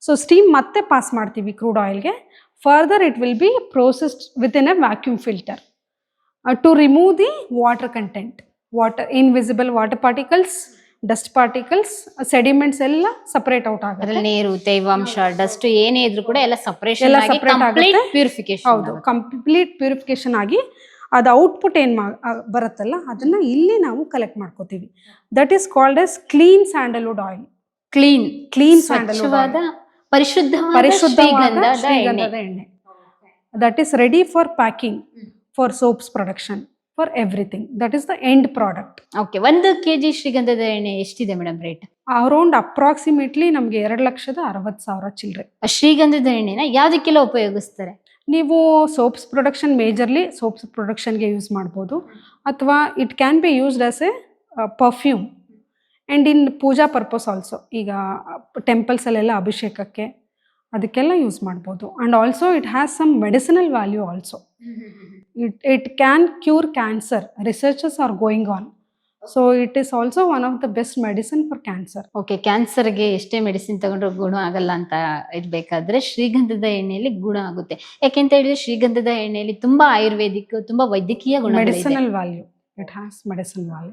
So steam ಮತ್ತೆ pass ಮಾಡ್ತೀವಿ crude ಆಯಿಲ್ಗೆ. Further it will be processed with in a vacuum filter to remove the water content, water invisible water particles, dust particles, sediments ಎಲ್ಲ separate out ಆಗುತ್ತೆ. ಅದ್ರಲ್ಲಿ ನೀರು, ತೇವಾಂಶ, dust ಏನೇ ಇದ್ರು ಕೂಡ ಎಲ್ಲ ಸಪರೇಷನ್ ಎಲ್ಲ ಆಗಿ separate ಕಂಪ್ಲೀಟ್ ಆಗುತ್ತೆ. ಪ್ಯೂರಿಫಿಕೇಶನ್. ಹೌದು, ಕಂಪ್ಲೀಟ್ ಪ್ಯೂರಿಫಿಕೇಶನ್ ಆಗಿ ಅದು ಔಟ್ಪುಟ್ ಏನು ಬರುತ್ತಲ್ಲ ಅದನ್ನ ಇಲ್ಲಿ ನಾವು ಕಲೆಕ್ಟ್ ಮಾಡ್ಕೋತೀವಿ. That is called as clean Sandalwood oil. Clean ಸ್ವಚ್ಛವಾದ ಪರಿಶುದ್ಧವಾದ ಪರಿಶುದ್ಧವಾದ ಶ್ರೀಗಂಧದ ಎಣ್ಣೆ. ಎಣ್ಣೆ. That is ready for packing, for soaps production, for everything. That is the end product. Okay, 1 kg ಶ್ರೀಗಂಧದ ಎಣ್ಣೆ ಎಷ್ಟಿದೆ ಮೇಡಮ್ ರೇಟ್? ಅರೌಂಡ್ ಅಪ್ರಾಕ್ಸಿಮೇಟ್ಲಿ ನಮಗೆ 2,60,000 ಚಿಲ್ಲರೆ. ಶ್ರೀಗಂಧದ ಎಣ್ಣೆನ ಯಾವ್ದಕ್ಕೆಲ್ಲ ಉಪಯೋಗಿಸ್ತಾರೆ? ನೀವು ಸೋಪ್ಸ್ ಪ್ರೊಡಕ್ಷನ್, ಮೇಜರ್ಲಿ ಸೋಪ್ಸ್ ಪ್ರೊಡಕ್ಷನ್ಗೆ ಯೂಸ್ ಮಾಡ್ಬೋದು, ಅಥವಾ it can be used as a perfume and in puja purpose also. ಈಗ ಟೆಂಪಲ್ಸಲ್ಲೆಲ್ಲ ಅಭಿಷೇಕಕ್ಕೆ ಅದಕ್ಕೆಲ್ಲ ಯೂಸ್ ಮಾಡ್ಬೋದು. And also it has some medicinal value also. It can cure cancer. Researches are going on. So it is also one of the best medicine for cancer. Okay, ಕ್ಯಾನ್ಸರ್ಗೆ ಎಷ್ಟೇ medicine ತಗೊಂಡ್ರು ಗುಣ ಆಗಲ್ಲ ಅಂತ ಇರ್ಬೇಕಾದ್ರೆ ಶ್ರೀಗಂಧದ ಎಣ್ಣೆಯಲ್ಲಿ ಗುಣ ಆಗುತ್ತೆ. ಯಾಕೆಂತ ಹೇಳಿದ್ರೆ ಶ್ರೀಗಂಧದ ಎಣ್ಣೆಯಲ್ಲಿ ತುಂಬಾ ಆಯುರ್ವೇದಿಕ್, ತುಂಬಾ ವೈದ್ಯಕೀಯ ಗುಣ, medicinal value. It has medicine value.